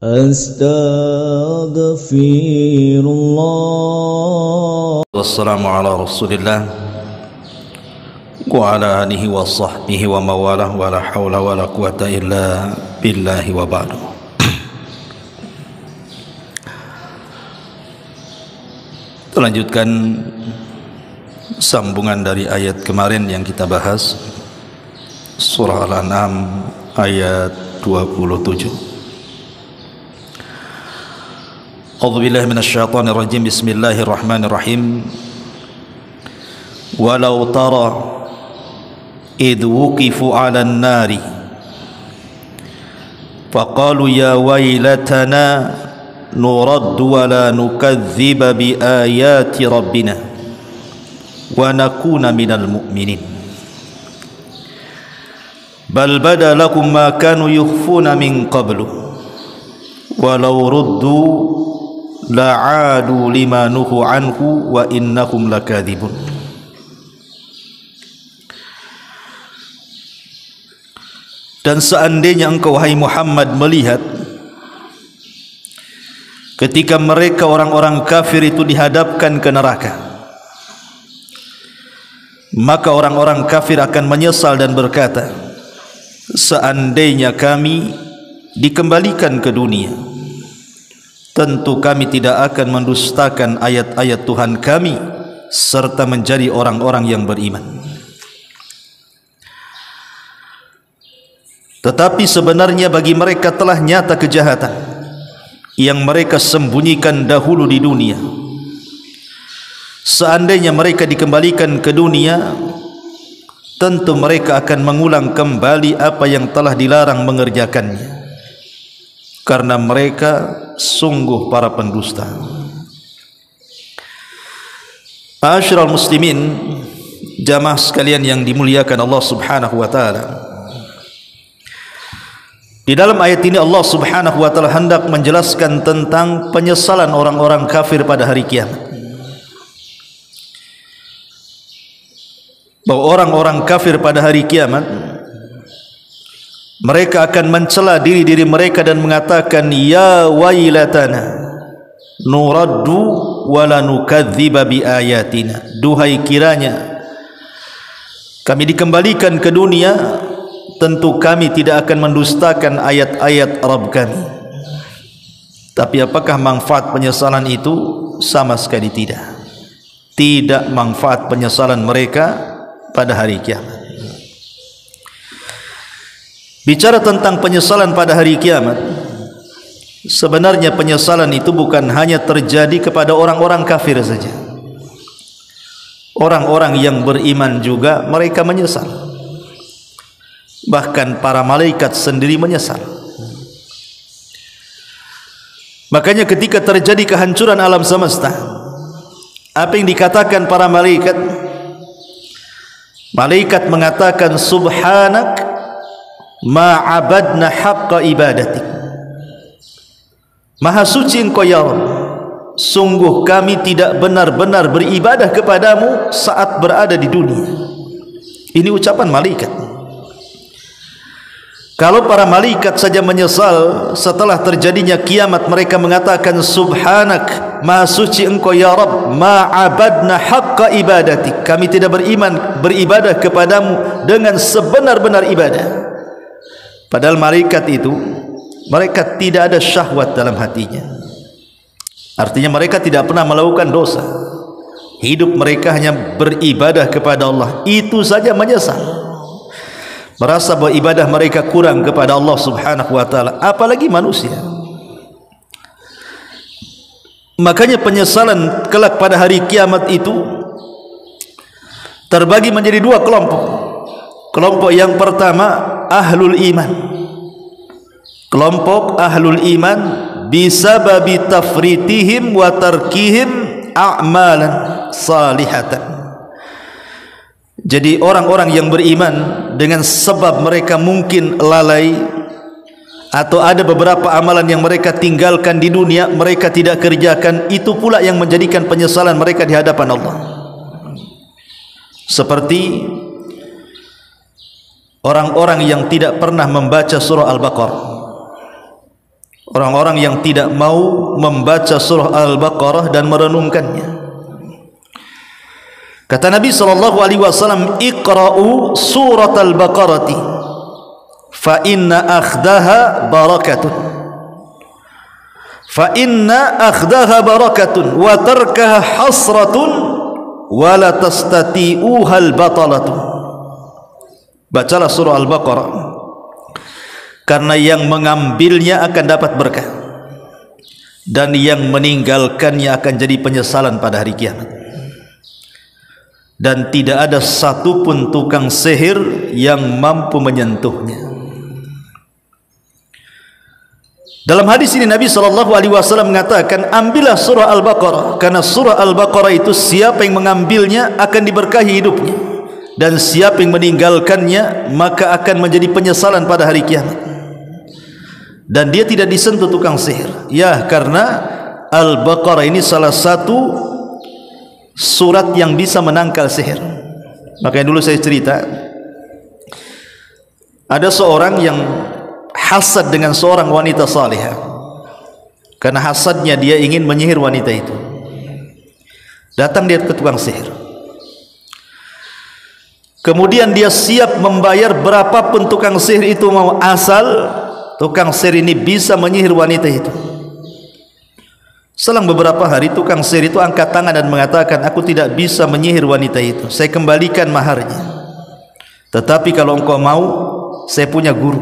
Astaghfirullah. Wassalamu ala rasulillah wa ala alihi wa sahbihi wa mawalah wa la hawla wa la quwata illa billahi wa ba'du. Lanjutkan sambungan dari ayat kemarin yang kita bahas, surah Al-An'am ayat 27. A'udzubillahi minasyaitonir rajim. Bismillahirrahmanirrahim. Walau tara idh wuqifu 'alan nari faqalu ya wailatana nuraddu wa la nukadziba bi ayati rabbina wa nakuna minal mu'minin bal bada lakum ma kanu yukhfuna min qablu walau ruddu la'adu lima nuhu anhu wa innakum lakadzibun. Dan seandainya engkau wahai Muhammad melihat ketika mereka orang-orang kafir itu dihadapkan ke neraka, maka orang-orang kafir akan menyesal dan berkata, seandainya kami dikembalikan ke dunia, tentu kami tidak akan mendustakan ayat-ayat Tuhan kami serta menjadi orang-orang yang beriman. Tetapi sebenarnya bagi mereka telah nyata kejahatan yang mereka sembunyikan dahulu di dunia. Seandainya mereka dikembalikan ke dunia, tentu mereka akan mengulang kembali apa yang telah dilarang mengerjakannya, karena mereka sungguh para pendusta. Ma'asyiral muslimin, jamaah sekalian yang dimuliakan Allah Subhanahu wa taala, di dalam ayat ini Allah Subhanahu wa taala hendak menjelaskan tentang penyesalan orang-orang kafir pada hari kiamat. Bahwa orang-orang kafir pada hari kiamat mereka akan mencela diri-diri mereka dan mengatakan, ya wailatana nuraddu wa la nukadziba bi ayatina. Duhai kiranya kami dikembalikan ke dunia, tentu kami tidak akan mendustakan ayat-ayat Rabb kami. Tapi apakah manfaat penyesalan itu? Sama sekali tidak. Tidak manfaat penyesalan mereka pada hari kiamat. Bicara tentang penyesalan pada hari kiamat, sebenarnya penyesalan itu bukan hanya terjadi kepada orang-orang kafir saja. Orang-orang yang beriman juga mereka menyesal. Bahkan para malaikat sendiri menyesal. Makanya ketika terjadi kehancuran alam semesta, apa yang dikatakan para malaikat? Malaikat mengatakan, subhanak ma abadna haqqa ibadatik. Maha suci engkau ya Rabb, sungguh kami tidak benar-benar beribadah kepadamu saat berada di dunia. Ini ucapan malaikat. Kalau para malaikat saja menyesal setelah terjadinya kiamat, mereka mengatakan, subhanak, maha suci engkau ya Rabb, ma abadna haqqa ibadatik, kami tidak beribadah kepadamu dengan sebenar-benar ibadah. Padahal malaikat itu, mereka tidak ada syahwat dalam hatinya. Artinya mereka tidak pernah melakukan dosa. Hidup mereka hanya beribadah kepada Allah. Itu saja menyesal, merasa bahwa ibadah mereka kurang kepada Allah Subhanahu wa taala, apalagi manusia. Makanya penyesalan kelak pada hari kiamat itu terbagi menjadi dua kelompok. Kelompok yang pertama ahlul iman. Kelompok ahlul iman bisababi tafritihim wa tarkihim a'malan salihatan. Jadi orang-orang yang beriman dengan sebab mereka mungkin lalai atau ada beberapa amalan yang mereka tinggalkan di dunia, mereka tidak kerjakan, itu pula yang menjadikan penyesalan mereka di hadapan Allah. Seperti orang-orang yang tidak pernah membaca surah Al-Baqarah, orang-orang yang tidak mau membaca surah Al-Baqarah dan merenungkannya. Kata Nabi SAW, iqra'u surat Al-Baqarati fa inna akhdaha barakatun wa tarkaha hasratun wa la tastati'uha al-batalatu. Bacalah surah Al-Baqarah, karena yang mengambilnya akan dapat berkah dan yang meninggalkannya akan jadi penyesalan pada hari kiamat. Dan tidak ada satupun tukang sihir yang mampu menyentuhnya. Dalam hadis ini Nabi SAW mengatakan, ambillah surah Al-Baqarah, karena surah Al-Baqarah itu siapa yang mengambilnya akan diberkahi hidupnya, dan siapa yang meninggalkannya maka akan menjadi penyesalan pada hari kiamat. Dan dia tidak disentuh tukang sihir. Ya, karena Al-Baqarah ini salah satu surat yang bisa menangkal sihir. Makanya dulu saya cerita, ada seorang yang hasad dengan seorang wanita salihah. Karena hasadnya dia ingin menyihir wanita itu. Datang dia ke tukang sihir. Kemudian dia siap membayar berapapun tukang sihir itu mau, asal tukang sihir ini bisa menyihir wanita itu. Selang beberapa hari tukang sihir itu angkat tangan dan mengatakan, aku tidak bisa menyihir wanita itu, saya kembalikan maharnya. Tetapi kalau engkau mau, saya punya guru,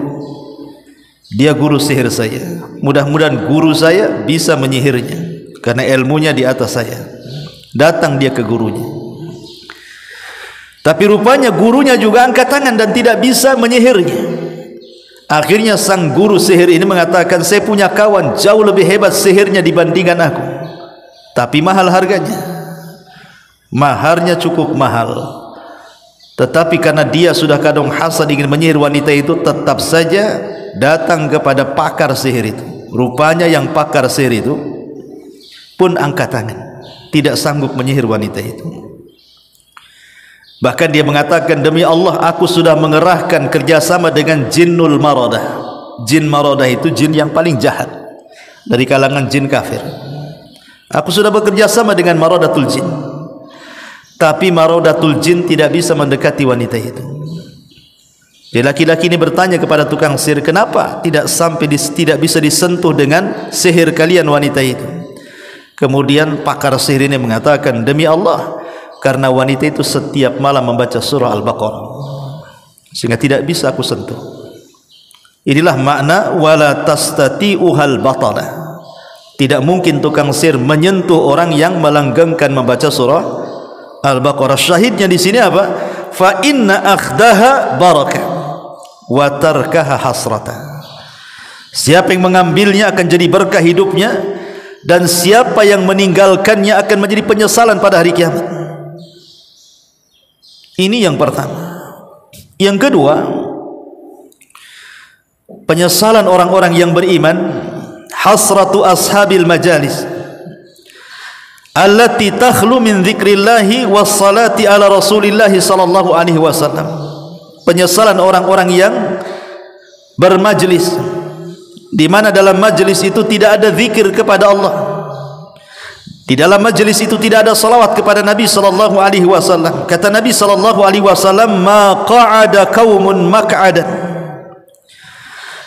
dia guru sihir saya, mudah-mudahan guru saya bisa menyihirnya, karena ilmunya di atas saya. Datang dia ke gurunya, tapi rupanya gurunya juga angkat tangan dan tidak bisa menyihirnya. Akhirnya sang guru sihir ini mengatakan, saya punya kawan jauh lebih hebat sihirnya dibandingkan aku, tapi mahal harganya, maharnya cukup mahal. Tetapi karena dia sudah kadung hasad ingin menyihir wanita itu, tetap saja datang kepada pakar sihir itu. Rupanya yang pakar sihir itu pun angkat tangan, tidak sanggup menyihir wanita itu. Bahkan dia mengatakan, demi Allah aku sudah mengerahkan kerjasama dengan jinnul maradah. Jin maradah itu jin yang paling jahat dari kalangan jin kafir. Aku sudah bekerja sama dengan maradatul jin, tapi maradatul jin tidak bisa mendekati wanita itu. Jadi laki-laki ini bertanya kepada tukang sihir, kenapa tidak bisa disentuh dengan sihir kalian wanita itu? Kemudian pakar sihir ini mengatakan, demi Allah, karena wanita itu setiap malam membaca surah Al-Baqarah, sehingga tidak bisa aku sentuh. Inilah makna wala tastati'uhal batalah. Tidak mungkin tukang sihir menyentuh orang yang melanggengkan membaca surah Al-Baqarah. Syahidnya di sini apa? Fa inna akhdaha barakah wa tarkaha hasrata. Siapa yang mengambilnya akan jadi berkah hidupnya, dan siapa yang meninggalkannya akan menjadi penyesalan pada hari kiamat. Ini yang pertama. Yang kedua, penyesalan orang-orang yang beriman, hasratu ashabil majalis allati takhlu min dzikrillahi wassalati ala rasulillahi sallallahu alaihi wasallam. Penyesalan orang-orang yang bermajlis, di mana dalam majlis itu tidak ada zikir kepada Allah. Di dalam majlis itu tidak ada salawat kepada Nabi sallallahu alaihi wasallam. Kata Nabi sallallahu alaihi wasallam, "Ma qa'ada qaumun maq'adan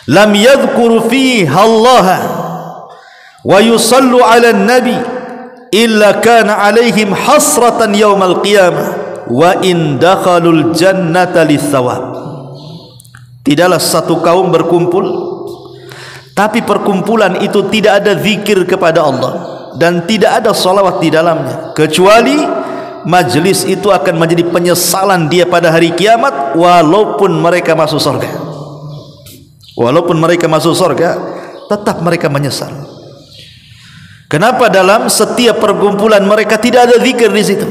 lam yadhkuru fiha Allah wa yusallu 'ala an-nabi illa kana 'alaihim hasratan yaumal qiyamah wa in dakhalul jannata lis-sawab." Tidaklah satu kaum berkumpul, tapi perkumpulan itu tidak ada zikir kepada Allah dan tidak ada salawat di dalamnya, kecuali majlis itu akan menjadi penyesalan dia pada hari kiamat, walaupun mereka masuk surga. Walaupun mereka masuk surga, tetap mereka menyesal. Kenapa dalam setiap perkumpulan mereka tidak ada zikir di situ?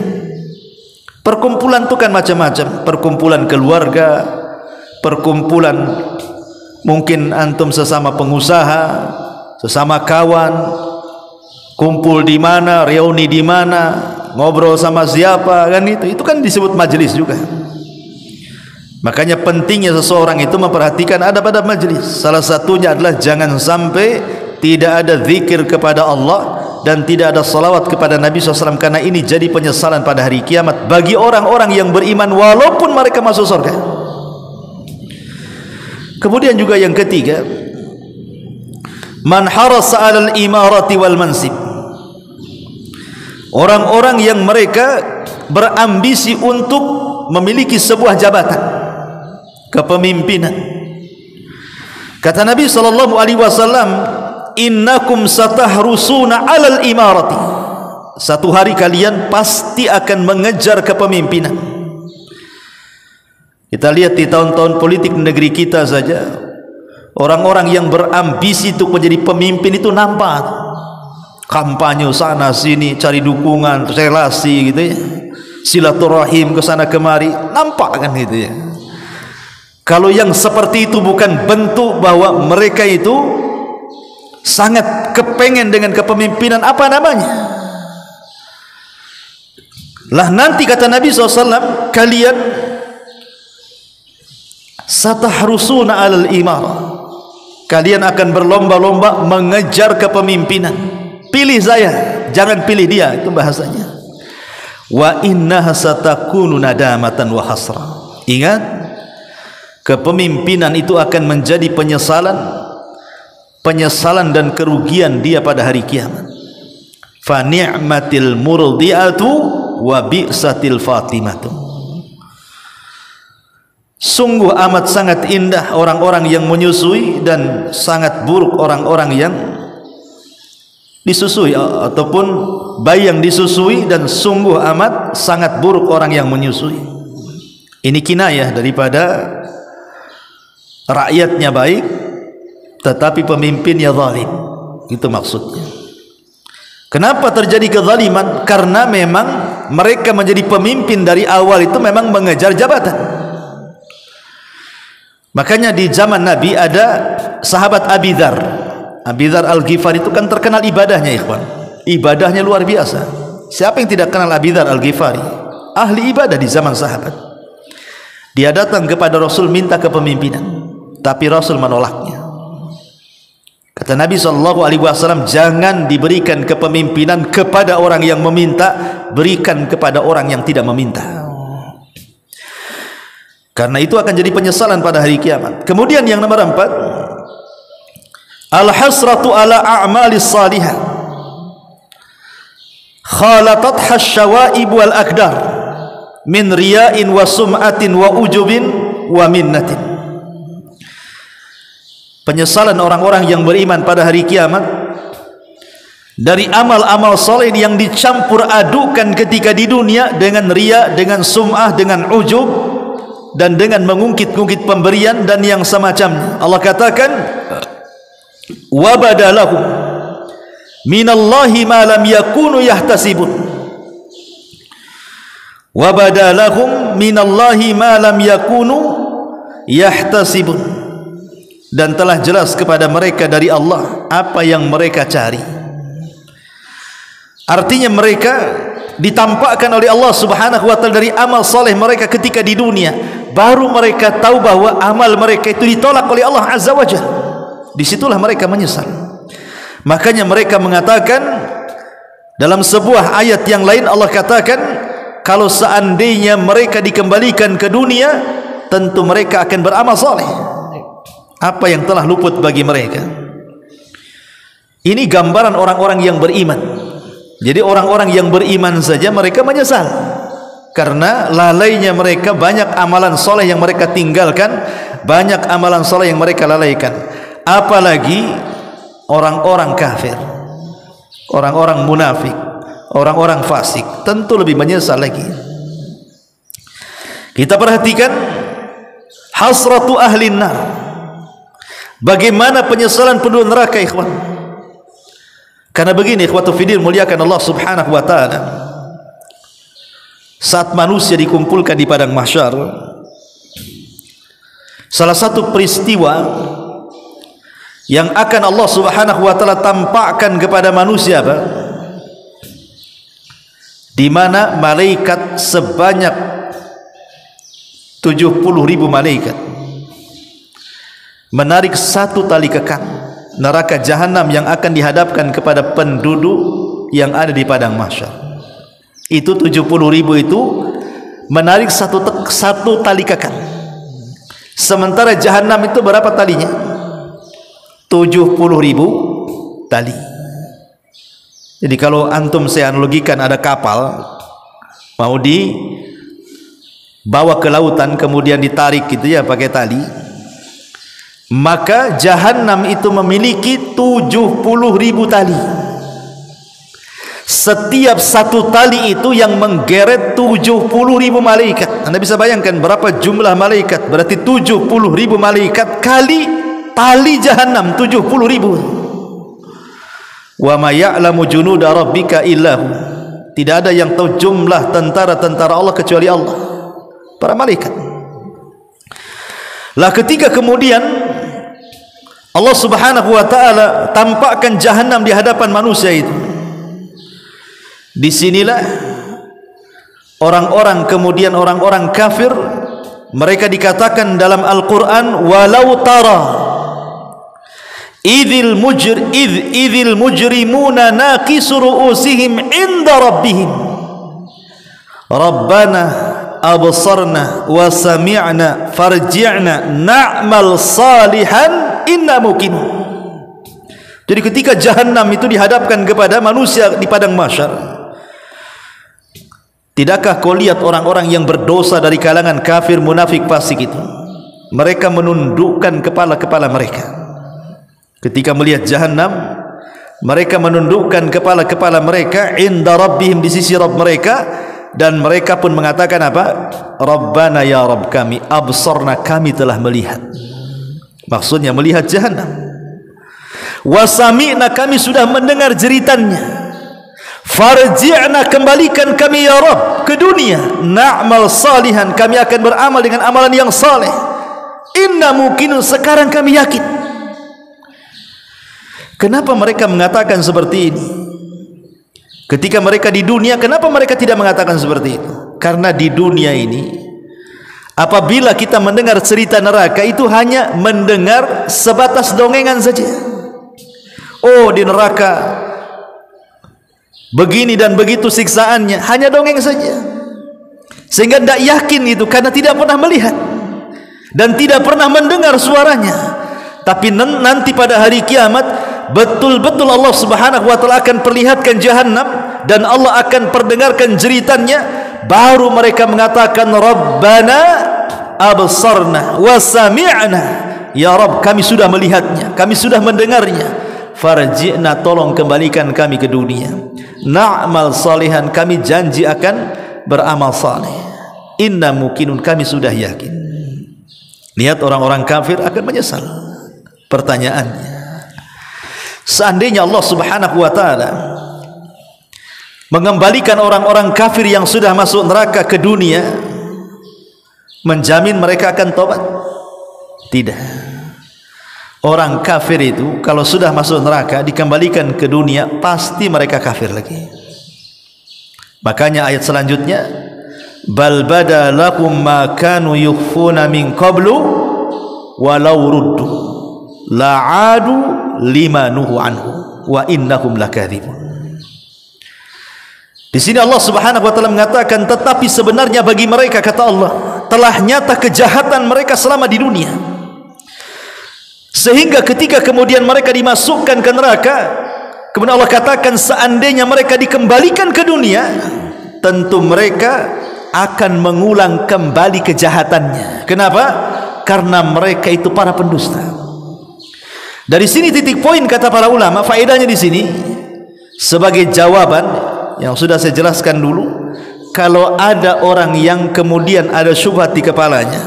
Perkumpulan itu kan macam-macam, perkumpulan keluarga, perkumpulan mungkin antum sesama pengusaha, sesama kawan, kumpul di mana, reuni di mana, ngobrol sama siapa, kan itu kan disebut majelis juga. Makanya pentingnya seseorang itu memperhatikan adab-adab majelis. Salah satunya adalah jangan sampai tidak ada zikir kepada Allah, dan tidak ada salawat kepada Nabi SAW, karena ini jadi penyesalan pada hari kiamat bagi orang-orang yang beriman walaupun mereka masuk surga. Kemudian juga yang ketiga, man harasa 'alal imarati wal mansib, orang-orang yang mereka berambisi untuk memiliki sebuah jabatan kepemimpinan. Kata Nabi SAW, innakum satahrusuna 'alal imarati, satu hari kalian pasti akan mengejar kepemimpinan. Kita lihat di tahun-tahun politik negeri kita saja, orang-orang yang berambisi untuk menjadi pemimpin itu nampak kampanye sana sini, cari dukungan, relasi gitu ya, silaturahim ke sana kemari, nampak kan gitu ya. Kalau yang seperti itu bukan bentuk bahwa mereka itu sangat kepengen dengan kepemimpinan, apa namanya? Lah nanti kata Nabi SAW, kalian satahrusuna 'alal imarah, kalian akan berlomba-lomba mengejar kepemimpinan. Pilih saya, jangan pilih dia, itu bahasanya. Wa innaha satakunu nadamatan wa hasra. Ingat, kepemimpinan itu akan menjadi penyesalan dan kerugian dia pada hari kiamat. Fa ni'matil murdi'atu wa bi'satil fatimatu. Sungguh amat sangat indah orang-orang yang menyusui, dan sangat buruk orang-orang yang disusui, ataupun bayi yang disusui, dan sungguh amat sangat buruk orang yang menyusui. Ini kinayah daripada rakyatnya baik tetapi pemimpinnya zalim, itu maksudnya. Kenapa terjadi kezaliman? Karena memang mereka menjadi pemimpin dari awal itu memang mengejar jabatan. Makanya di zaman Nabi ada sahabat Abi Dzar Al-Ghifari, itu kan terkenal ibadahnya, ikhwan. Ibadahnya luar biasa. Siapa yang tidak kenal Abi Dzar Al-Ghifari? Ahli ibadah di zaman sahabat. Dia datang kepada Rasul minta kepemimpinan, tapi Rasul menolaknya. Kata Nabi SAW, jangan diberikan kepemimpinan kepada orang yang meminta, berikan kepada orang yang tidak meminta, karena itu akan jadi penyesalan pada hari kiamat. Kemudian yang nomor 4, al-hasratu ala a'malis salihah khalatatha asy-syawaib wal akdar min riya'in wa sum'atin wa ujubin wa minnatin. Penyesalan orang-orang yang beriman pada hari kiamat dari amal-amal soleh yang dicampur adukan ketika di dunia dengan riya, dengan sum'ah, dengan ujub, dan dengan mengungkit-ungkit pemberian dan yang semacamnya. Allah katakan, wa badalahum minallahi ma lam yakunu yahtasibun, wa badalahum minallahi ma lam yakunu yahtasibun, dan telah jelas kepada mereka dari Allah apa yang mereka cari. Artinya mereka ditampakkan oleh Allah Subhanahu wa taala dari amal saleh mereka ketika di dunia, baru mereka tahu bahwa amal mereka itu ditolak oleh Allah Azza wa Jalla. Disitulah mereka menyesal. Makanya mereka mengatakan dalam sebuah ayat yang lain, Allah katakan kalau seandainya mereka dikembalikan ke dunia, tentu mereka akan beramal saleh. Apa yang telah luput bagi mereka. Ini gambaran orang-orang yang beriman. Jadi orang-orang yang beriman saja mereka menyesal karena lalainya mereka, banyak amalan soleh yang mereka tinggalkan, banyak amalan soleh yang mereka lalaikan. Apalagi orang-orang kafir, orang-orang munafik, orang-orang fasik, tentu lebih menyesal lagi. Kita perhatikan hasratu ahlin nar, bagaimana penyesalan penduduk neraka, ikhwan. Karena begini, ikhwatu fiddin, muliakan Allah Subhanahu wa ta'ala, saat manusia dikumpulkan di padang mahsyar, salah satu peristiwa yang akan Allah Subhanahu wa ta'ala tampakkan kepada manusia apa? Di mana malaikat sebanyak 70.000 malaikat menarik satu tali kekang neraka jahanam yang akan dihadapkan kepada penduduk yang ada di padang mahsyar. Itu 70.000 itu menarik satu tali kekang. Sementara jahanam itu berapa talinya? 70.000 tali. Jadi kalau antum saya analogikan ada kapal mau dibawa ke lautan kemudian ditarik gitu ya pakai tali, maka jahanam itu memiliki 70.000 tali. Setiap satu tali itu yang menggeret 70.000 malaikat. Anda bisa bayangkan berapa jumlah malaikat? Berarti 70.000 malaikat kali tali jahanam 70.000. Wa ma ya'lamu junuda rabbika illahu. Tidak ada yang tahu jumlah tentara-tentara Allah kecuali Allah, para malaikat. Lah ketika kemudian Allah Subhanahu wa taala tampakkan jahanam di hadapan manusia itu, disinilah orang-orang kemudian orang-orang kafir, mereka dikatakan dalam Al-Quran walau tara idhil mujrimuna naqisu ru'usihim inda rabbihim rabbana absarna wa sami'na farji'na na'mal salihan inna muqinun. Jadi ketika jahanam itu dihadapkan kepada manusia di padang mahsyar, tidakkah kau lihat orang-orang yang berdosa dari kalangan kafir munafik fasik itu, mereka menundukkan kepala-kepala mereka. Ketika melihat jahanam, mereka menundukkan kepala-kepala mereka inda rabbihim, di sisi Rabb mereka, dan mereka pun mengatakan apa? Rabbana ya Rabb kami, absarna kami telah melihat. Maksudnya melihat jahanam. Wa sami'na kami sudah mendengar jeritannya. Farji'na kembalikan kami ya Rabb ke dunia. Na'mal salihan kami akan beramal dengan amalan yang saleh. Inna muqinun sekarang kami yakin. Kenapa mereka mengatakan seperti ini? Ketika mereka di dunia, kenapa mereka tidak mengatakan seperti itu? Karena di dunia ini, apabila kita mendengar cerita neraka, itu hanya mendengar sebatas dongengan saja. Oh, di neraka begini dan begitu siksaannya, hanya dongeng saja. Sehingga tidak yakin itu, karena tidak pernah melihat dan tidak pernah mendengar suaranya. Tapi nanti pada hari kiamat, betul-betul Allah Subhanahu wa taala akan perlihatkan jahanam dan Allah akan perdengarkan jeritannya, baru mereka mengatakan Rabbana absarna wa sami'na, ya Rabb kami sudah melihatnya, kami sudah mendengarnya, farji'na tolong kembalikan kami ke dunia, na'mal salihan kami janji akan beramal saleh, inna muqinun kami sudah yakin. Lihat orang-orang kafir akan menyesal. Pertanyaannya, seandainya Allah Subhanahu wa taala mengembalikan orang-orang kafir yang sudah masuk neraka ke dunia, menjamin mereka akan tobat? Tidak. Orang kafir itu kalau sudah masuk neraka dikembalikan ke dunia, pasti mereka kafir lagi. Makanya ayat selanjutnya, bal bada lakum ma kanu yukhfuna min qablu walau ruddu la'adu lima nuhu anhu wa innahum lakadzibun. Di sini Allah Subhanahu wa taala mengatakan, tetapi sebenarnya bagi mereka, kata Allah, telah nyata kejahatan mereka selama di dunia, sehingga ketika kemudian mereka dimasukkan ke neraka, kemudian Allah katakan seandainya mereka dikembalikan ke dunia, tentu mereka akan mengulang kembali kejahatannya. Kenapa? Karena mereka itu para pendusta. Dari sini titik poin kata para ulama, faedahnya di sini sebagai jawaban yang sudah saya jelaskan dulu. Kalau ada orang yang kemudian ada syubhat di kepalanya,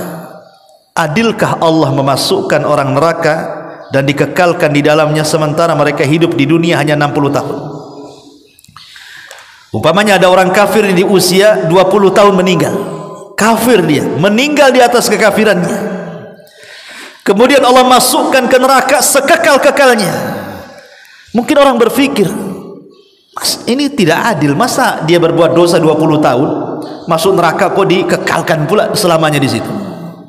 adilkah Allah memasukkan orang neraka dan dikekalkan di dalamnya sementara mereka hidup di dunia hanya 60 tahun? Umpamanya ada orang kafir di usia 20 tahun meninggal, kafir dia, meninggal di atas kekafirannya, kemudian Allah masukkan ke neraka sekekal-kekalnya. Mungkin orang berpikir, Mas, ini tidak adil, masa dia berbuat dosa 20 tahun masuk neraka kok dikekalkan pula selamanya di situ?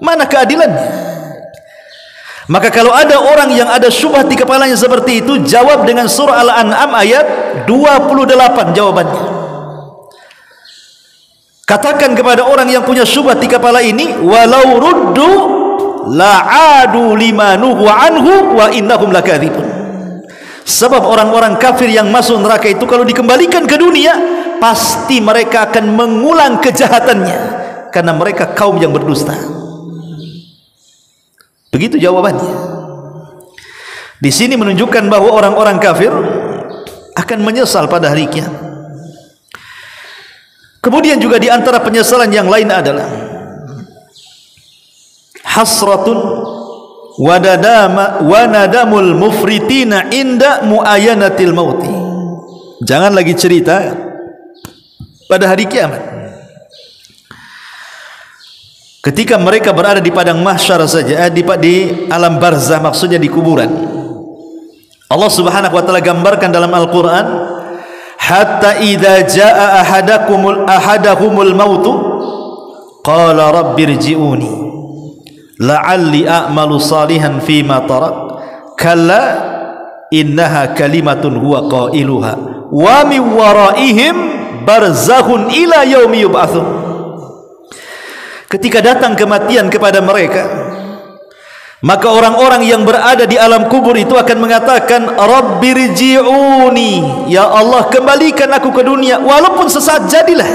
Mana keadilannya? Maka kalau ada orang yang ada syubhat di kepalanya seperti itu, jawab dengan surah Al-An'am ayat 28 jawabannya. Katakan kepada orang yang punya syubhat di kepala ini, walau ruddu la'adu lima nuhu anhu wa innahum lakadzibun. Sebab orang-orang kafir yang masuk neraka itu kalau dikembalikan ke dunia, pasti mereka akan mengulang kejahatannya, karena mereka kaum yang berdusta. Begitu jawabannya. Di sini menunjukkan bahwa orang-orang kafir akan menyesal pada hari kiamat. Kemudian juga di antara penyesalan yang lain adalah hasratun wa nadamul mufritina inda muayanatil mauti. Jangan lagi cerita pada hari kiamat. Ketika mereka berada di padang mahsyar saja, di alam barzah, maksudnya di kuburan. Allah Subhanahu wa taala gambarkan dalam Al-Qur'an, hatta idza jaa ahadahumul mautu qala rabbirji'uni la'alli a'malu salihan fima tarak kalla innaha kalimatun huwa qailuha wa min waraihim barzakhun ila yaumi yub'atsun. Ketika datang kematian kepada mereka, maka orang-orang yang berada di alam kubur itu akan mengatakan, rabbirji'uni, ya Allah kembalikan aku ke dunia walaupun sesaat jadilah,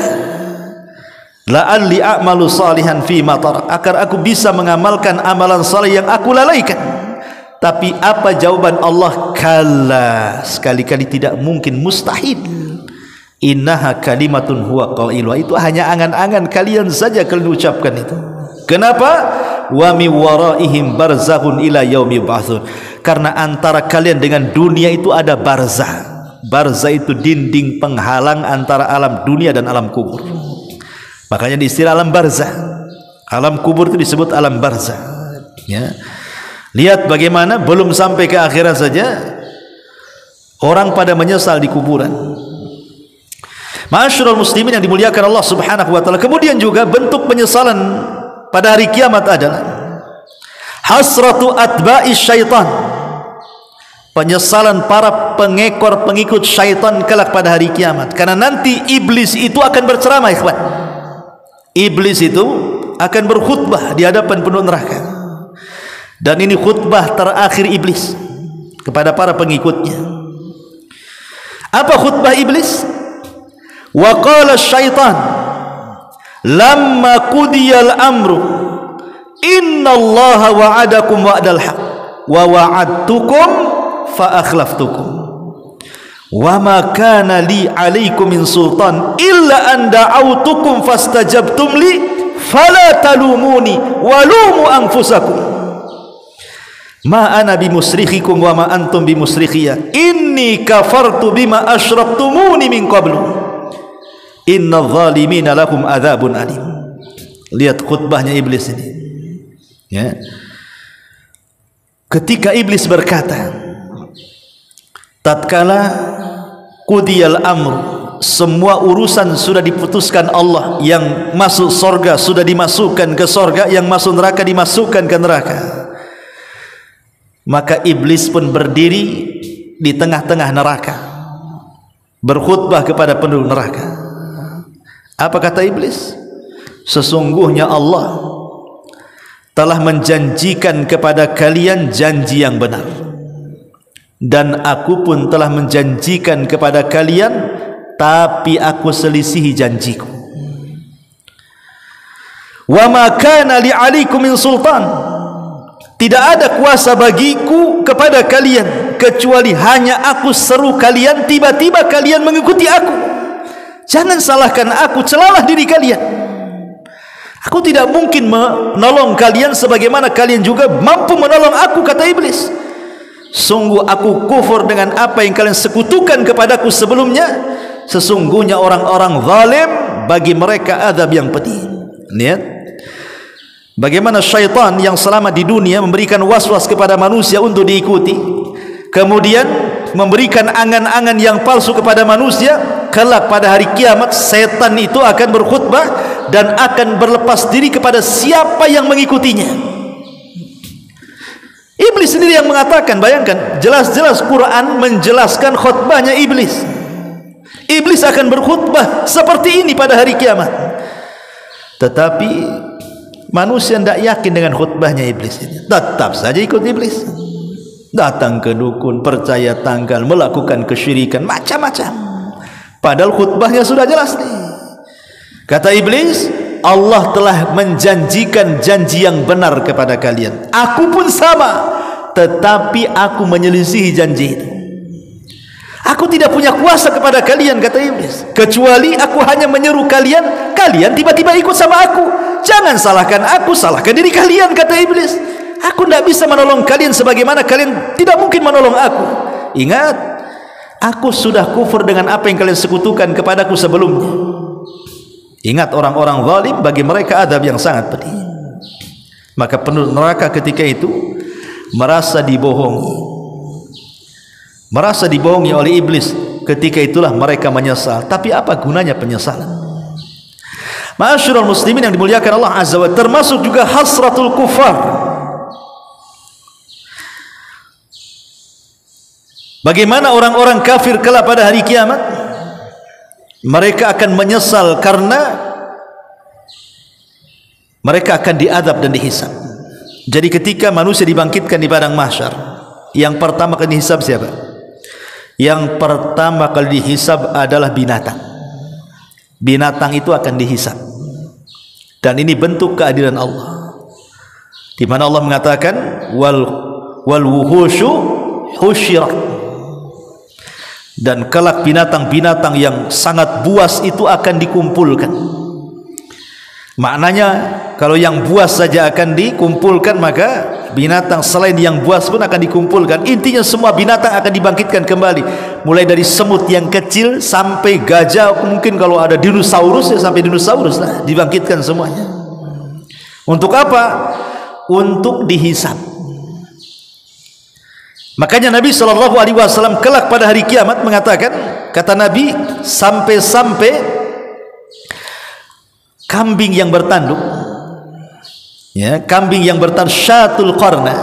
la'alli a'malu salihan fima tarak, agar aku bisa mengamalkan amalan saleh yang aku lalaikan. Tapi apa jawaban Allah? Kalla, sekali-kali tidak mungkin, mustahil. Innaha kalimatun huwa qailuha, itu hanya angan-angan kalian saja kalian ucapkan itu. Kenapa? Wa mi waraihim barzakhun ila yaumi yub'atsun, karena antara kalian dengan dunia itu ada barzah. Barzah itu dinding penghalang antara alam dunia dan alam kubur. Makanya di istilah alam barzah, alam kubur itu disebut alam barzah, ya. Lihat bagaimana belum sampai ke akhirat saja orang pada menyesal di kuburan. Ma'asyiral muslimin yang dimuliakan Allah Subhanahu wa taala. Kemudian juga bentuk penyesalan pada hari kiamat adalah hasratu atba'i syaitan, penyesalan para pengekor pengikut syaitan kelak pada hari kiamat. Karena nanti iblis itu akan berceramah, ikhwan. Iblis itu akan berkhutbah di hadapan penduduk neraka. Dan ini khutbah terakhir iblis kepada para pengikutnya. Apa khutbah iblis? Wa qala syaitan lamma qudiyal amru innallaha wa'adakum wa'dal haq wa wa'adtukum fa akhlaftukum wa ma kana li 'alaikum min sultan illa an da'awtukum fastajabtum li fala talumuni walumu anfusakum ma ana bimusrikhikum wa ma antum bimusrikhiyya inni kafartu bima asyraktumuni min qablu inna zalimina lahum adzabun alim. Lihat khutbahnya iblis ini, ya. Ketika iblis berkata, tatkala qudiyal amr, semua urusan sudah diputuskan Allah, yang masuk surga sudah dimasukkan ke surga, yang masuk neraka dimasukkan ke neraka, maka iblis pun berdiri di tengah-tengah neraka berkhutbah kepada penduduk neraka. Apa kata iblis? Sesungguhnya Allah telah menjanjikan kepada kalian janji yang benar, dan aku pun telah menjanjikan kepada kalian, tapi aku selisihi janjiku. Wa ma kana li 'alaikum min sultan, tidak ada kuasa bagiku kepada kalian kecuali hanya aku seru kalian, tiba-tiba kalian mengikuti aku. Jangan salahkan aku, celalah diri kalian. Aku tidak mungkin menolong kalian sebagaimana kalian juga mampu menolong aku, kata iblis. Sungguh aku kufur dengan apa yang kalian sekutukan kepadaku sebelumnya. Sesungguhnya orang-orang zalim, bagi mereka azab yang pedih. Lihat bagaimana syaitan yang selama di dunia memberikan was-was kepada manusia untuk diikuti, kemudian memberikan angan-angan yang palsu kepada manusia. Kelak pada hari kiamat setan itu akan berkhutbah dan akan berlepas diri kepada siapa yang mengikutinya. Iblis sendiri yang mengatakan. Bayangkan, jelas-jelas Quran menjelaskan khutbahnya iblis. Iblis akan berkhutbah seperti ini pada hari kiamat. Tetapi manusia tidak yakin dengan khutbahnya iblis ini. Tetap saja ikut iblis. Datang ke dukun, percaya tanggal, melakukan kesyirikan, macam-macam. Padahal khutbahnya sudah jelas nih. Kata iblis, Allah telah menjanjikan janji yang benar kepada kalian. Aku pun sama, tetapi aku menyelisihi janji itu. Aku tidak punya kuasa kepada kalian, kata iblis, kecuali aku hanya menyeru kalian, kalian tiba-tiba ikut sama aku. Jangan salahkan aku, salahkan diri kalian, kata iblis. Aku tidak bisa menolong kalian sebagaimana kalian tidak mungkin menolong aku. Ingat, aku sudah kufur dengan apa yang kalian sekutukan kepadaku sebelumnya. Ingat, orang-orang zalim bagi mereka adab yang sangat pedih. Maka penduduk neraka ketika itu merasa dibohongi, merasa dibohongi oleh iblis. Ketika itulah mereka menyesal. Tapi apa gunanya penyesalan? Ma'asyiral muslimin yang dimuliakan Allah Azza wa Jalla, termasuk juga hasratul kufar. Bagaimana orang-orang kafir kelak pada hari kiamat? Mereka akan menyesal karena mereka akan diadab dan dihisab. Jadi ketika manusia dibangkitkan di padang mahsyar, yang pertama kali dihisab siapa? Yang pertama kali dihisab adalah binatang. Binatang itu akan dihisab. Dan ini bentuk keadilan Allah, di mana Allah mengatakan wal wuhushu husyirat. Dan kelak binatang-binatang yang sangat buas itu akan dikumpulkan. Maknanya kalau yang buas saja akan dikumpulkan, maka binatang selain yang buas pun akan dikumpulkan. Intinya semua binatang akan dibangkitkan kembali, mulai dari semut yang kecil sampai gajah, mungkin kalau ada dinosaurus ya sampai dinosaurus lah, dibangkitkan semuanya. Untuk apa? Untuk dihisab. Makanya Nabi SAW kelak pada hari kiamat mengatakan, kata Nabi, sampai-sampai kambing yang bertanduk, ya, kambing yang bertanduk, syatul qarna,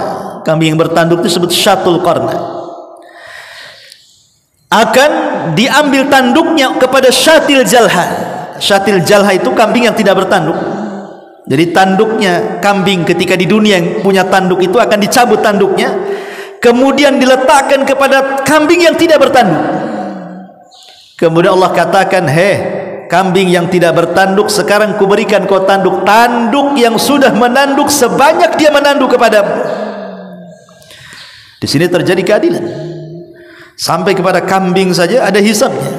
kambing yang bertanduk itu disebut syatul qarna, akan diambil tanduknya kepada syatil jalha. Syatil jalha itu kambing yang tidak bertanduk. Jadi tanduknya kambing ketika di dunia yang punya tanduk itu akan dicabut tanduknya, kemudian diletakkan kepada kambing yang tidak bertanduk. Kemudian Allah katakan, hei kambing yang tidak bertanduk, sekarang kuberikan kau tanduk, tanduk yang sudah menanduk sebanyak dia menanduk kepadamu. Di sini terjadi keadilan. Sampai kepada kambing saja ada hisabnya,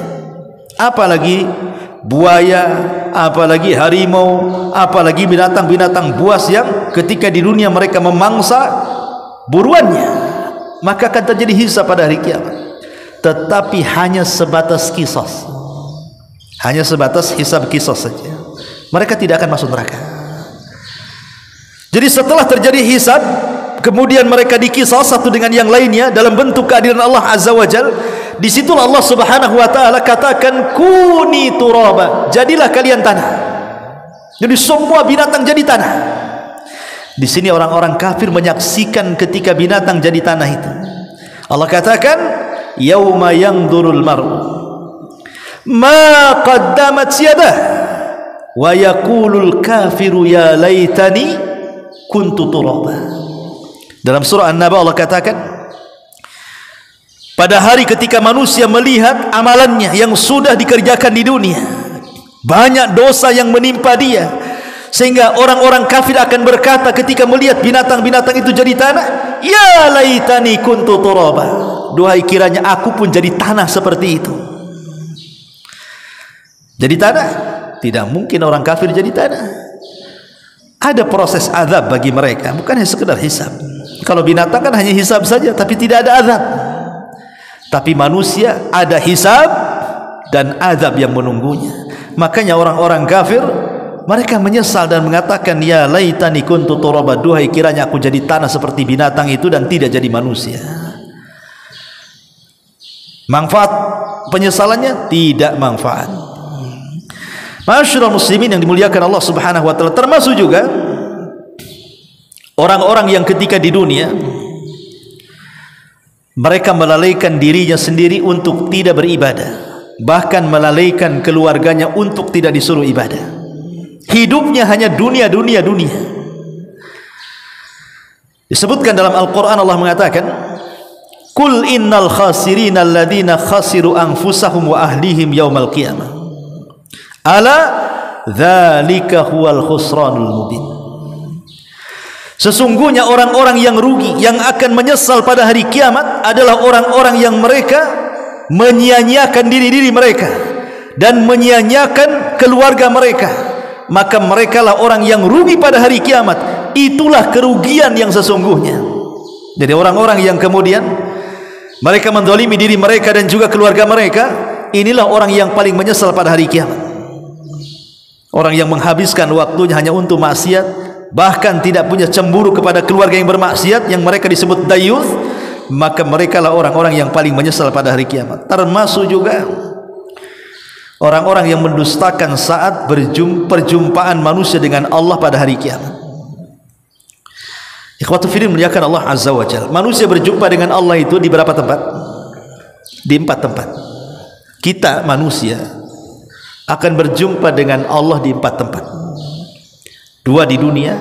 apalagi buaya, apalagi harimau, apalagi binatang-binatang buas yang ketika di dunia mereka memangsa buruannya. Maka akan terjadi hisab pada hari kiamat. Tetapi hanya sebatas kisos, hanya sebatas hisab kisos saja. Mereka tidak akan masuk neraka. Jadi setelah terjadi hisab, kemudian mereka dikisos satu dengan yang lainnya dalam bentuk keadilan Allah Azza wa Jal. Disitulah Allah Subhanahu wa Ta'ala katakan, kuni turaba, jadilah kalian tanah. Jadi semua binatang jadi tanah. Di sini orang-orang kafir menyaksikan ketika binatang jadi tanah itu. Allah katakan, yauma yanzurul mar'u ma qaddamat yadah wa yaqulul kafiru ya laitani kuntu turaba. Dalam surah An-Naba Allah katakan, pada hari ketika manusia melihat amalannya yang sudah dikerjakan di dunia, banyak dosa yang menimpa dia, sehingga orang-orang kafir akan berkata ketika melihat binatang-binatang itu jadi tanah, ya laitani kuntu turaba, duhai kiranya aku pun jadi tanah seperti itu. Jadi tanah, tidak mungkin orang kafir jadi tanah. Ada proses azab bagi mereka, bukan hanya sekedar hisab. Kalau binatang kan hanya hisab saja, tapi tidak ada azab. Tapi manusia ada hisab dan azab yang menunggunya. Makanya orang-orang kafir mereka menyesal dan mengatakan, ya laitani kuntu turaba, duhai kiranya aku jadi tanah seperti binatang itu dan tidak jadi manusia. Manfaat penyesalannya tidak manfaat. Ma'asyiral muslimin yang dimuliakan Allah Subhanahu wa Ta'ala, termasuk juga orang-orang yang ketika di dunia mereka melalaikan dirinya sendiri untuk tidak beribadah, bahkan melalaikan keluarganya untuk tidak disuruh ibadah. Hidupnya hanya dunia. Disebutkan dalam Al-Quran, Allah mengatakan, Qul innal khasirina alladhina khasiru anfusahum wa ahlihim yawmal qiyamah. Ala dzalika huwal khusranul mubin. Sesungguhnya orang-orang yang rugi, yang akan menyesal pada hari kiamat adalah orang-orang yang mereka menyia-nyiakan diri mereka dan menyia-nyiakan keluarga mereka. Maka merekalah orang yang rugi pada hari kiamat. Itulah kerugian yang sesungguhnya. Jadi orang-orang yang kemudian mereka menzalimi diri mereka dan juga keluarga mereka, inilah orang yang paling menyesal pada hari kiamat. Orang yang menghabiskan waktunya hanya untuk maksiat, bahkan tidak punya cemburu kepada keluarga yang bermaksiat, yang mereka disebut dayuth, maka mereka lah orang-orang yang paling menyesal pada hari kiamat. Termasuk juga orang-orang yang mendustakan saat perjumpaan manusia dengan Allah pada hari kiamat. Ikhwatu fillah muliakan Allah Azza wa Jalla. Manusia berjumpa dengan Allah itu di berapa tempat? Di 4 tempat. Kita manusia akan berjumpa dengan Allah di 4 tempat. 2 di dunia,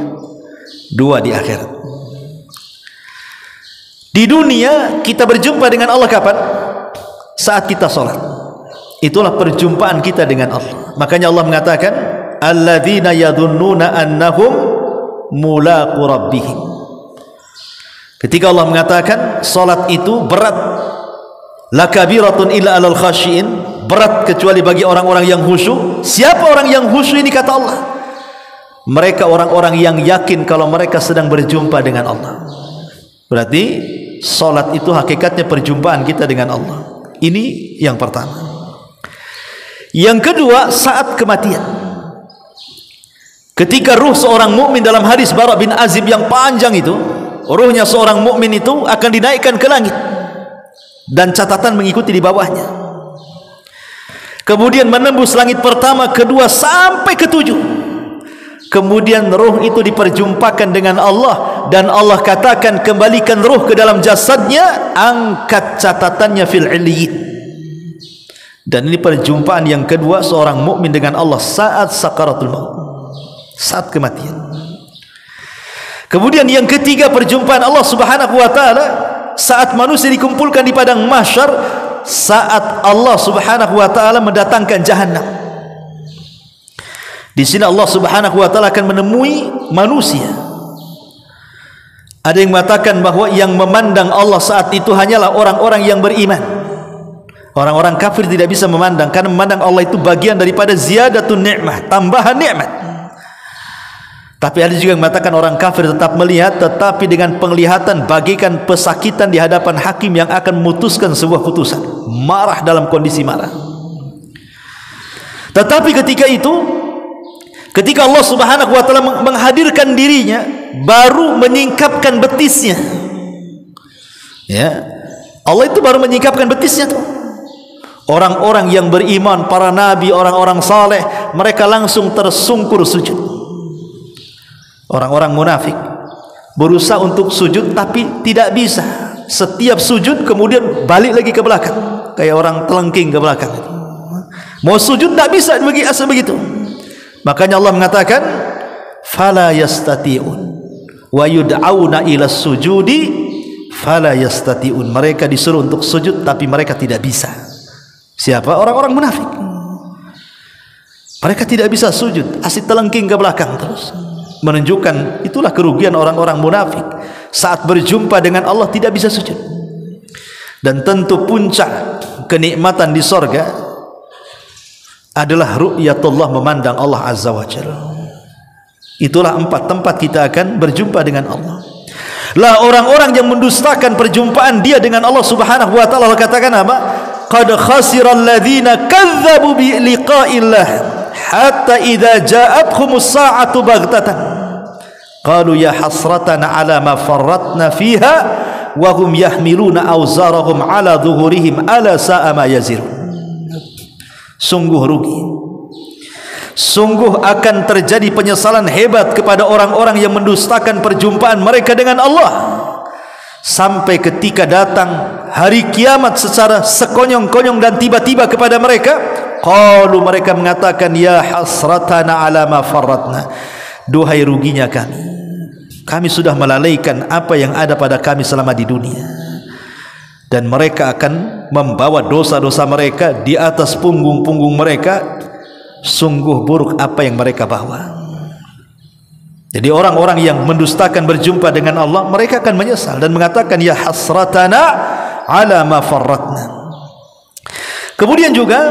2 di akhirat. Di dunia kita berjumpa dengan Allah kapan? Saat kita sholat. Itulah perjumpaan kita dengan Allah. Makanya Allah mengatakan, alladzina yadhunnuna annahum mulaqu rabbihim. Ketika Allah mengatakan salat itu berat, lakabiratun illa alal khashiin, berat kecuali bagi orang-orang yang khusyuk. Siapa orang yang khusyuk ini, kata Allah? Mereka orang-orang yang yakin kalau mereka sedang berjumpa dengan Allah. Berarti salat itu hakikatnya perjumpaan kita dengan Allah. Ini yang pertama. Yang kedua, saat kematian. Ketika ruh seorang mukmin, dalam hadis Bara bin Azib yang panjang itu, ruhnya seorang mukmin itu akan dinaikkan ke langit dan catatan mengikuti di bawahnya. Kemudian menembus langit pertama, kedua, sampai ke-7. Kemudian ruh itu diperjumpakan dengan Allah, dan Allah katakan, kembalikan ruh ke dalam jasadnya, angkat catatannya fil illiyin. Dan ini perjumpaan yang kedua seorang mukmin dengan Allah saat sakaratul maut, saat kematian. Kemudian yang ketiga, perjumpaan Allah Subhanahu wa taala saat manusia dikumpulkan di padang mahsyar, saat Allah Subhanahu wa taala mendatangkan jahannam. Di sini Allah Subhanahu wa taala akan menemui manusia. Ada yang mengatakan bahwa yang memandang Allah saat itu hanyalah orang-orang yang beriman. Orang-orang kafir tidak bisa memandang, karena memandang Allah itu bagian daripada ziyadatun ni'mah, tambahan nikmat. Tapi ada juga yang mengatakan orang kafir tetap melihat, tetapi dengan penglihatan bagikan pesakitan di hadapan hakim yang akan memutuskan sebuah putusan. Marah, dalam kondisi marah. Tetapi ketika itu, ketika Allah Subhanahu wa taala menghadirkan dirinya, baru menyingkapkan betisnya. Ya, Allah itu baru menyingkapkan betisnya tuh. Orang-orang yang beriman, para nabi, orang-orang saleh, mereka langsung tersungkur sujud. Orang-orang munafik berusaha untuk sujud tapi tidak bisa. Setiap sujud kemudian balik lagi ke belakang, kayak orang telengking ke belakang. Mau sujud tak bisa begitu. Makanya Allah mengatakan, fala yastati'un wa yud'auna ila sujudi fala yastati'un. Mereka disuruh untuk sujud tapi mereka tidak bisa. Siapa? Orang-orang munafik. Mereka tidak bisa sujud, asik telengking ke belakang terus. Menunjukkan itulah kerugian orang-orang munafik. Saat berjumpa dengan Allah tidak bisa sujud. Dan tentu puncak kenikmatan di sorga adalah ru'yatullah, memandang Allah Azza wa Jalla. Itulah 4 tempat kita akan berjumpa dengan Allah. Lah orang-orang yang mendustakan perjumpaan dia dengan Allah Subhanahu wa taala, katakan apa? Qad khasiral ladzina kadzdzabu bi liqa'illah hatta idza ja'athumus sa'atu baghtatan qalu ya hasratana ala ma farratna fiha wa hum yahmiluna awzarahum ala dhuhurihim ala sa'a ma yazirun. Sungguh rugi, sungguh akan terjadi penyesalan hebat kepada orang-orang yang mendustakan perjumpaan mereka dengan Allah. sampai ketika datang hari kiamat secara sekonyong-konyong dan tiba-tiba kepada mereka, qalu, mereka mengatakan, ya hasratana ala ma farratna, duhai ruginya kami sudah melalaikan apa yang ada pada kami selama di dunia. Dan mereka akan membawa dosa-dosa mereka di atas punggung-punggung mereka. Sungguh buruk apa yang mereka bawa. Jadi orang-orang yang mendustakan berjumpa dengan Allah, mereka akan menyesal dan mengatakan, ya hasratana ala ma farratna. Kemudian juga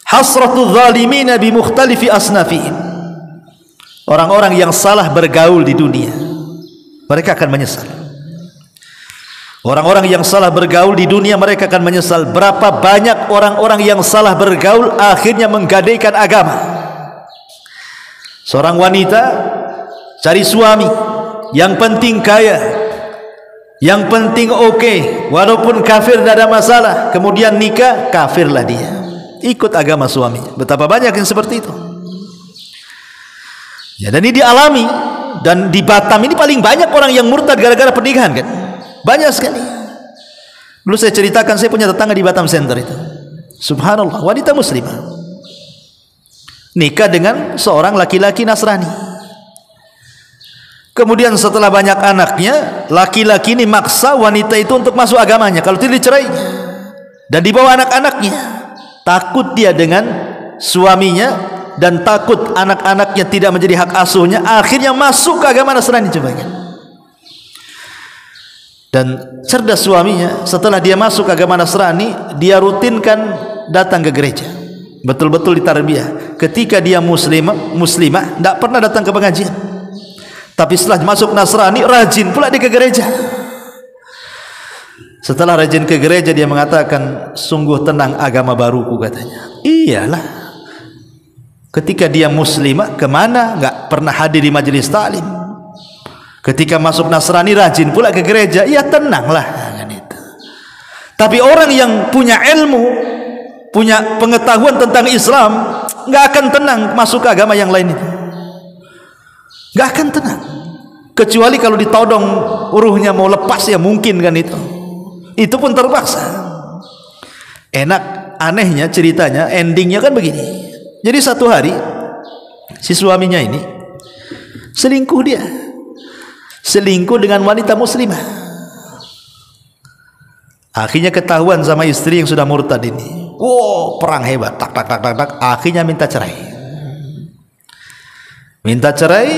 hasratul zalimina bi mukhtalifi asnafihim, orang-orang yang salah bergaul di dunia, mereka akan menyesal. Orang-orang yang salah bergaul di dunia, mereka akan menyesal. Berapa banyak orang-orang yang salah bergaul akhirnya menggadaikan agama. Seorang wanita cari suami, yang penting kaya, yang penting oke, walaupun kafir tidak ada masalah. Kemudian nikah, kafirlah dia, ikut agama suami. Betapa banyak yang seperti itu ya, dan ini dialami. Dan di Batam ini paling banyak orang yang murtad gara-gara pernikahan kan, banyak sekali. Dulu saya ceritakan, saya punya tetangga di Batam Center itu, subhanallah, wanita muslimah nikah dengan seorang laki-laki Nasrani. Kemudian setelah banyak anaknya, laki-laki ini maksa wanita itu untuk masuk agamanya, kalau tidak dicerainya. Dan dibawa anak-anaknya, takut dia dengan suaminya dan takut anak-anaknya tidak menjadi hak asuhnya, akhirnya masuk ke agama Nasrani. Coba kan. Dan cerdas suaminya, setelah dia masuk ke agama Nasrani, dia rutinkan datang ke gereja, betul-betul ditarbiyah. Ketika dia muslimah tidak pernah datang ke pengajian, tapi setelah masuk Nasrani rajin pula dia ke gereja. Setelah rajin ke gereja, dia mengatakan, sungguh tenang agama baruku, katanya. Iyalah, ketika dia muslimah kemana, nggak pernah hadir di majelis taklim. Ketika masuk Nasrani rajin pula ke gereja, ya tenanglah kan itu. Tapi orang yang punya ilmu, punya pengetahuan tentang Islam, nggak akan tenang masuk ke agama yang lain itu, nggak akan tenang, kecuali kalau ditodong ruhnya mau lepas, ya mungkin kan itu pun terpaksa. Enak, anehnya ceritanya, endingnya kan begini. Jadi satu hari si suaminya ini selingkuh, dia selingkuh dengan wanita muslimah. Akhirnya ketahuan sama istri yang sudah murtad ini. Wow, perang hebat, tak tak tak tak tak. Akhirnya minta cerai. Minta cerai,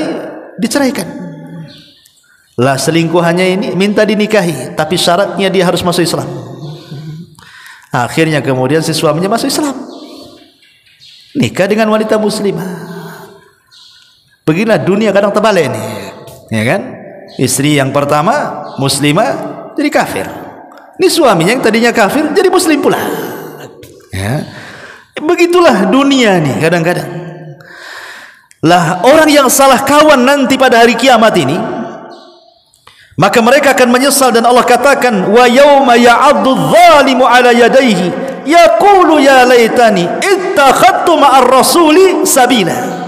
diceraikan. Lah selingkuhannya ini minta dinikahi, tapi syaratnya dia harus masuk Islam. Akhirnya kemudian si suaminya masuk Islam, nikah dengan wanita muslimah. Beginilah dunia kadang terbalik ini, ya kan? Istri yang pertama muslimah jadi kafir, ini suaminya yang tadinya kafir jadi muslim pula, ya. Begitulah dunia nih kadang-kadang. Lah orang yang salah kawan nanti pada hari kiamat ini, maka mereka akan menyesal. Dan Allah katakan, wa yauma ya'addu adh-dhalimu 'ala yadayhi yaqulu ya laitani ittakhadtu ma'ar rasuli sabila.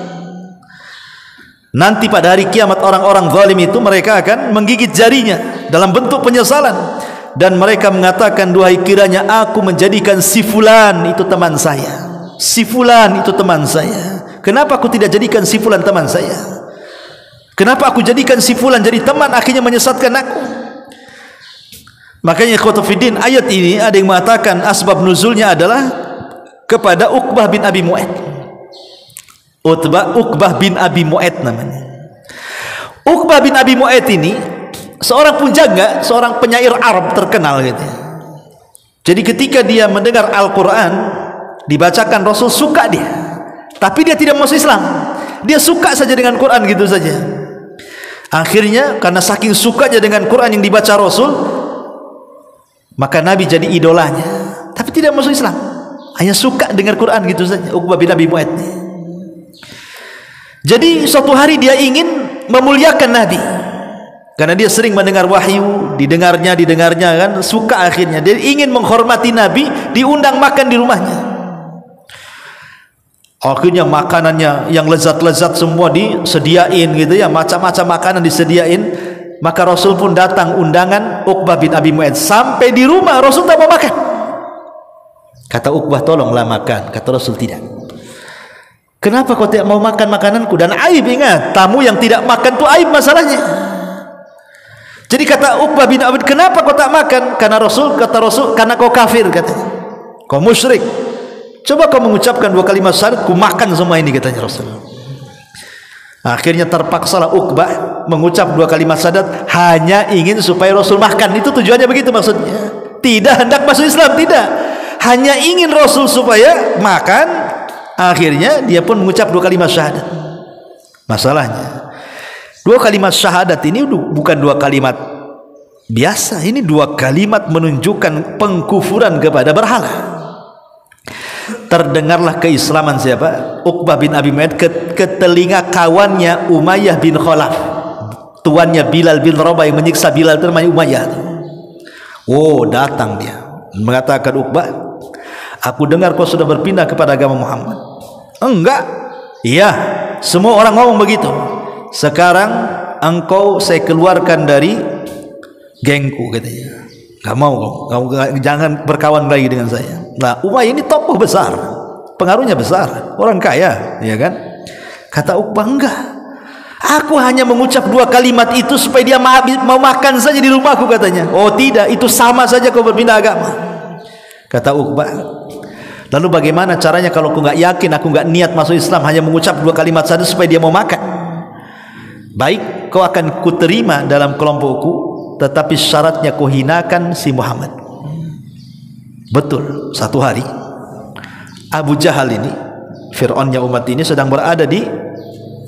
Nanti pada hari kiamat orang-orang zalim itu, mereka akan menggigit jarinya dalam bentuk penyesalan, dan mereka mengatakan, duhai kiranya aku menjadikan si fulan itu teman saya, si fulan itu teman saya. Kenapa aku tidak jadikan si fulan teman saya? Kenapa aku jadikan si fulan jadi teman, akhirnya menyesatkan aku? Makanya ikhwatu fiddin, ayat ini ada yang mengatakan asbab nuzulnya adalah kepada Uqbah bin Abi Mu'ayt. Uqbah bin Abi Mu'ayt namanya. Uqbah bin Abi Mu'ayt ini seorang penjaga, seorang penyair Arab terkenal gitu. Jadi ketika dia mendengar Al-Quran dibacakan Rasul, suka dia, tapi dia tidak masuk Islam. Dia suka saja dengan Quran gitu saja. Akhirnya karena saking sukanya dengan Quran yang dibaca Rasul, maka Nabi jadi idolanya, tapi tidak masuk Islam, hanya suka dengar Quran gitu saja. Uqbah bin Abi Mu'ayt. Jadi suatu hari dia ingin memuliakan Nabi, karena dia sering mendengar wahyu, didengarnya kan, suka. Akhirnya dia ingin menghormati Nabi, diundang makan di rumahnya. Akhirnya makanannya yang lezat-lezat semua disediain gitu ya, macam-macam makanan disediain. Maka Rasul pun datang undangan Uqbah bin Abi Mu'ayth. Sampai di rumah Rasul tak mau makan. Kata Uqbah, tolonglah makan. Kata Rasul, tidak. Kenapa kau tidak mau makan makananku? Dan aib, ingat, tamu yang tidak makan itu aib masalahnya. Jadi kata Uqbah bin Abi, kenapa kau tak makan? Karena Rasul, kata Rasul, karena kau kafir, katanya. Kau musyrik. Coba kau mengucapkan 2 kalimat syahadat, ku makan semua ini, katanya Rasul. Akhirnya terpaksalah Uqbah mengucap 2 kalimat syahadat hanya ingin supaya Rasul makan. Itu tujuannya begitu maksudnya. Tidak hendak masuk Islam, tidak. Hanya ingin Rasul supaya makan. Akhirnya dia pun mengucap 2 kalimat syahadat. Masalahnya 2 kalimat syahadat ini bukan 2 kalimat biasa. Ini 2 kalimat menunjukkan pengkufuran kepada berhala. Terdengarlah keislaman siapa? Uqbah bin Abi Mu'ayth ke telinga kawannya Umayyah bin Khalaf, tuannya Bilal bin Rabah yang menyiksa Bilal, itu namanya Umayyah. Oh, datang dia mengatakan, Uqbah, aku dengar kau sudah berpindah kepada agama Muhammad. Enggak. Iya, semua orang ngomong begitu. Sekarang engkau saya keluarkan dari gengku, katanya. Gak mau, kamu jangan berkawan lagi dengan saya. Nah, Umayyah ini tokoh besar, pengaruhnya besar, orang kaya, ya kan? Kata Uqbah, enggak, aku hanya mengucap 2 kalimat itu supaya dia mau makan saja di rumahku, katanya. Oh tidak, itu sama saja kau berpindah agama. Kata Uqbah, lalu bagaimana caranya kalau aku nggak yakin, aku nggak niat masuk Islam, hanya mengucap 2 kalimat saja supaya dia mau makan? Baik, kau akan kuterima dalam kelompokku, tetapi syaratnya kau hinakan si Muhammad. Betul, satu hari Abu Jahal ini, Fir'aunnya umat ini, sedang berada di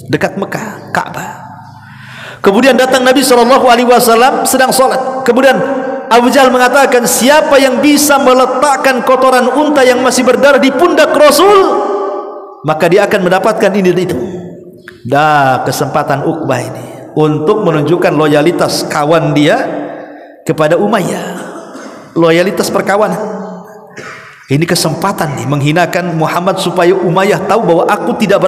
dekat Mekah, Ka'bah. Kemudian datang Nabi SAW sedang sholat. Kemudian Abu Jahal mengatakan, siapa yang bisa meletakkan kotoran unta yang masih berdarah di pundak Rasul, maka dia akan mendapatkan ini dan itu. Dah kesempatan Uqbah ini untuk menunjukkan loyalitas kawan dia kepada Umayyah, loyalitas perkawanan. Ini kesempatan nih menghinakan Muhammad supaya Umayyah tahu bahwa aku tidak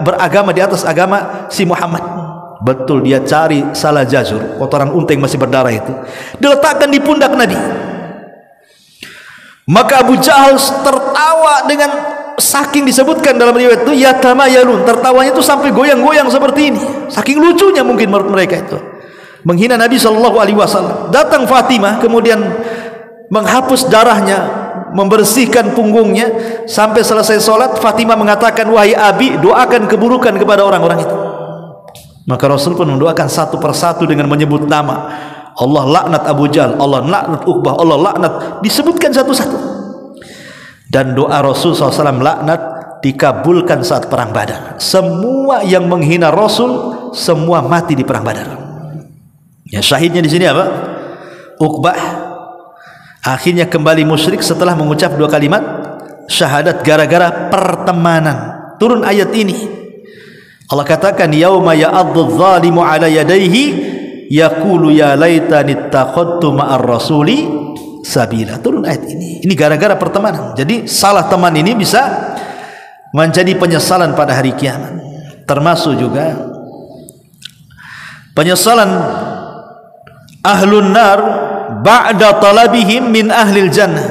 beragama di atas agama si Muhammad. Betul, dia cari salah jazur, kotoran unta yang masih berdarah itu, diletakkan di pundak Nabi. Maka Abu Jahal tertawa dengan, saking disebutkan dalam riwayat itu, yatamayalun, tertawanya itu sampai goyang-goyang seperti ini, saking lucunya mungkin menurut mereka itu, menghina Nabi SAW. Datang Fatimah, kemudian menghapus darahnya, membersihkan punggungnya. Sampai selesai sholat, Fatimah mengatakan, wahai Abi, doakan keburukan kepada orang-orang itu. Maka Rasul pun mendoakan satu persatu dengan menyebut nama. Allah laknat Abu Jahal, Allah laknat Uqbah, Allah laknat, disebutkan satu-satu. Dan doa Rasul SAW laknat dikabulkan saat perang Badar. Semua yang menghina Rasul semua mati di perang Badar. Ya, syahidnya di sini apa? Uqbah akhirnya kembali musyrik setelah mengucap 2 kalimat syahadat gara-gara pertemanan. Turun ayat ini. Allah katakan, yauma ya'addu dzalimu 'ala yadayhi yaqulu ya laitani ittakhadtu ma'ar rasuli sabila. Turun ayat ini. Ini gara-gara pertemanan. Jadi salah teman ini bisa menjadi penyesalan pada hari kiamat. Termasuk juga penyesalan ahlun nar ba'da talabihim min ahlil jannah.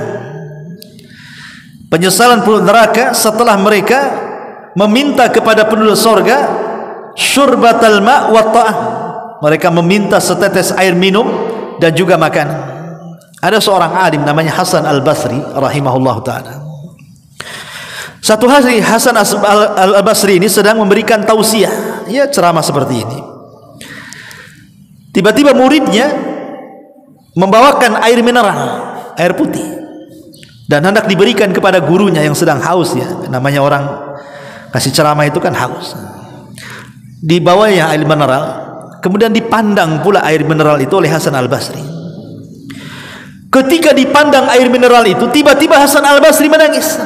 Penyesalan penduduk neraka setelah mereka meminta kepada penduduk sorga syurbatal ma' wa ta'am. Mereka meminta setetes air minum dan juga makanan. Ada seorang alim namanya Hasan Al-Basri rahimahullah ta'ala. Satu hari Hasan Al-Basri ini sedang memberikan tausiah, ya, ceramah seperti ini. Tiba-tiba muridnya membawakan air mineral, air putih, dan hendak diberikan kepada gurunya yang sedang haus, ya. Namanya orang kasih ceramah itu kan haus. Dibawanya air mineral, kemudian dipandang pula air mineral itu oleh Hasan Al-Basri. Ketika dipandang air mineral itu, tiba-tiba Hasan Al-Basri menangis.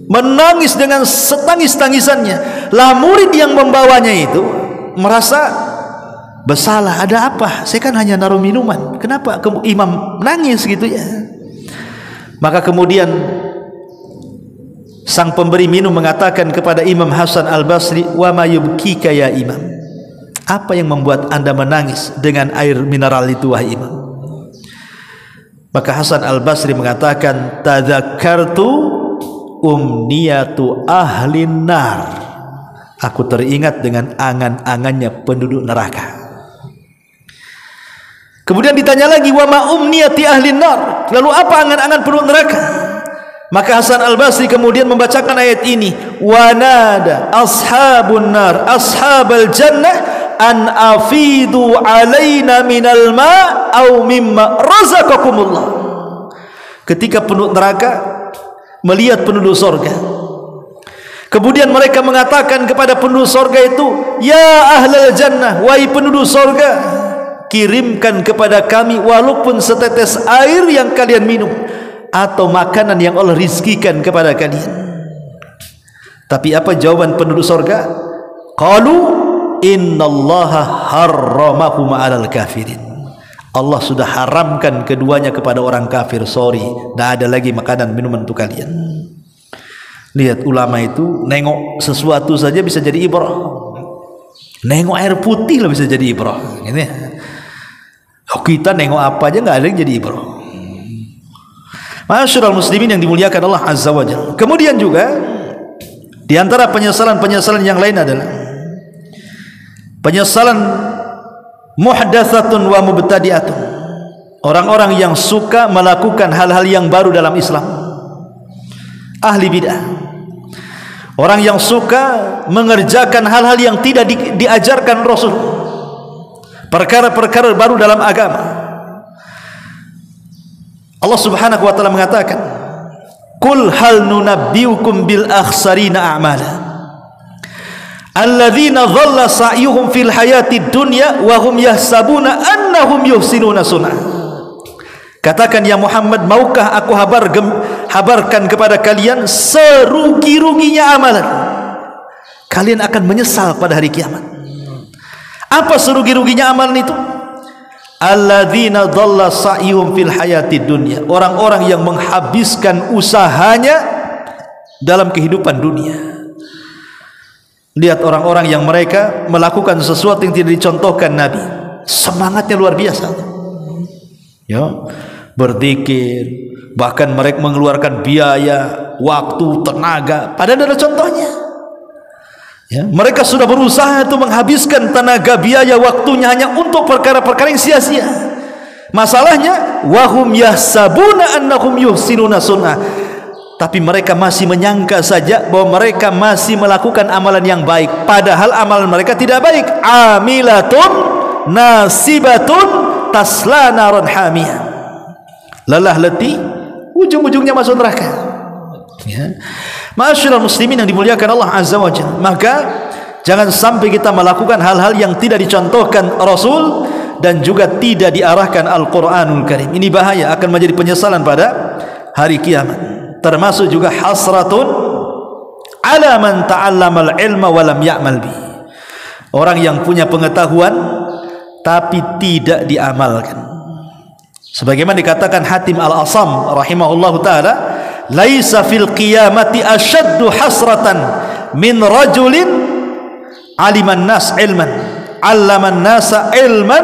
Menangis dengan setangis-tangisannya. Lah murid yang membawanya itu merasa bersalah. Ada apa? Saya kan hanya naruh minuman. Kenapa imam nangis gitu ya? Maka kemudian sang pemberi minum mengatakan kepada Imam Hasan Al-Basri, wa ma yubkika ya imam, Apa yang membuat anda menangis dengan air mineral itu, wahai imam? Maka Hasan Al-Basri mengatakan, tadzakartu umniyatu ahlin nar. Aku teringat dengan angan-angannya penduduk neraka. Kemudian ditanya lagi, wa ma umniyati ahlin nar. Lalu apa angan-angan penduduk neraka? Maka Hasan Al-Basri kemudian membacakan ayat ini, wa nada ashabun nar ashabal jannah an afidu alaina minal ma au mimma razaqakumullah. Ketika penduduk neraka melihat penduduk surga, kemudian mereka mengatakan kepada penduduk surga itu, ya ahlal jannah, wahai penduduk surga, kirimkan kepada kami walaupun setetes air yang kalian minum atau makanan yang Allah rizkikan kepada kalian. Tapi apa jawaban penduduk surga? Qalu innallaha harramahuma 'alal kafirin. Allah sudah haramkan keduanya kepada orang kafir. Sorry, tidak ada lagi makanan minuman untuk kalian. Lihat, ulama itu nengok sesuatu saja bisa jadi ibrah. Nengok air putih lah bisa jadi ibrah. Gitu ya. Oh, kita nengok apa aja nggak ada yang jadi ibrah. Masyarul muslimin yang dimuliakan Allah Azza wa Jalla. Kemudian juga di antara penyesalan-penyesalan yang lain adalah penyesalan muhdatsatun wa mubtadi'atun. Orang-orang yang suka melakukan hal-hal yang baru dalam Islam. Ahli bid'ah. Orang yang suka mengerjakan hal-hal yang tidak diajarkan Rasul. Perkara-perkara baru dalam agama. Allah Subhanahu wa taala mengatakan, "Qul hal nunabbiukum bil akhsarina a'mala alladzina dhalla sa'yuhum fil hayatid dunya wa hum yahsabuna annahum yuhsinuna sun'a." Katakan ya Muhammad, maukah aku habarkan kepada kalian serugi-ruginya amalan? Kalian akan menyesal pada hari kiamat. Apa serugi-ruginya amalan itu? Alladzina dhalla sa'yuhum fil hayatid dunya. Orang-orang yang menghabiskan usahanya dalam kehidupan dunia. Lihat orang-orang yang mereka melakukan sesuatu yang tidak dicontohkan Nabi. Semangatnya luar biasa. Ya, berzikir, bahkan mereka mengeluarkan biaya, waktu, tenaga, padahal ada contohnya. Ya, mereka sudah berusaha untuk menghabiskan tenaga, biaya, waktunya hanya untuk perkara-perkara yang sia-sia. Masalahnya, wahum yahsabuna annahum yuhsinuna sun'a. Tapi mereka masih menyangka saja bahwa mereka masih melakukan amalan yang baik, padahal amalan mereka tidak baik. Amilatun nasibatun tasla naran hamiyah. Lelah letih, ujung-ujungnya masuk neraka. Ya. Masyarul muslimin yang dimuliakan Allah Azza wa Jalla. Maka jangan sampai kita melakukan hal-hal yang tidak dicontohkan Rasul dan juga tidak diarahkan Al-Qur'anul Karim. Ini bahaya, akan menjadi penyesalan pada hari kiamat. Termasuk juga hasratun ala man ta'allamal ilma wa lam ya'mal bi. Orang yang punya pengetahuan tapi tidak diamalkan. Sebagaimana dikatakan Hatim Al-Asam rahimahullahu taala, laisa fil qiyamati asyaddu hasratan min rajulin aliman nas ilman allaman nasa ilman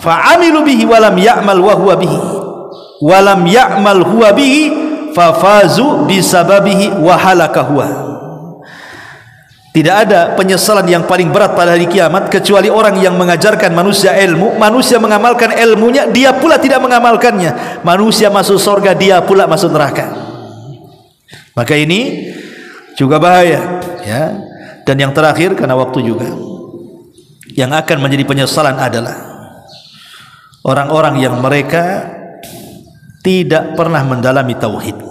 fa'amilu bihi walam ya'mal wa huwa bihi walam ya'mal huwa bihi fafazu bisababihi wa halaka huwa. Tidak ada penyesalan yang paling berat pada hari kiamat kecuali orang yang mengajarkan manusia ilmu, manusia mengamalkan ilmunya, dia pula tidak mengamalkannya. Manusia masuk surga, dia pula masuk neraka. Maka ini juga bahaya, ya. Dan yang terakhir, karena waktu juga, yang akan menjadi penyesalan adalah orang-orang yang mereka tidak pernah mendalami tauhid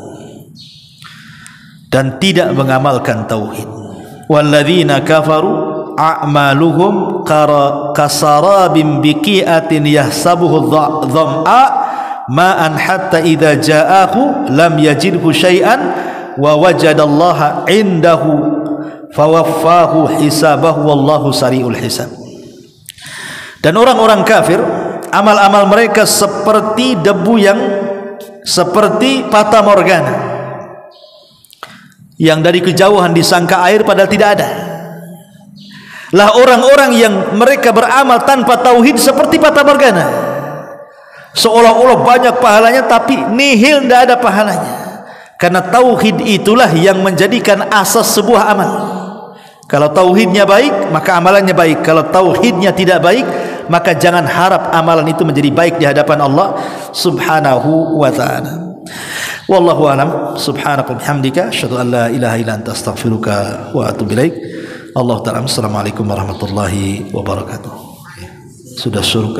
dan tidak mengamalkan tauhid. Walladzina kafaru a'maluhum kasarabin biqi'atin yahsabuhu dham'a ma'an hatta idza ja'ahu lam yajidhu syai'an wa wajadallaha 'indahu fawaffahu hisabahu wallahu sari'ul hisab. Dan orang-orang kafir, amal-amal mereka seperti debu yang seperti fata morgana yang dari kejauhan disangka air padahal tidak ada. lah orang-orang yang mereka beramal tanpa tauhid seperti fata morgana, seolah-olah banyak pahalanya tapi nihil, tidak ada pahalanya. Karena tauhid itulah yang menjadikan asas sebuah amal. Kalau tauhidnya baik, maka amalannya baik. Kalau tauhidnya tidak baik, maka jangan harap amalan itu menjadi baik di hadapan Allah Subhanahu wa ta'ala. Wallahu a'lam. Subhanaka wa bihamdika asyhadu an la ilaha illa anta astaghfiruka wa atubu ilaik. Allah ta'ala. Assalamualaikum warahmatullahi wabarakatuh. Sudah suruh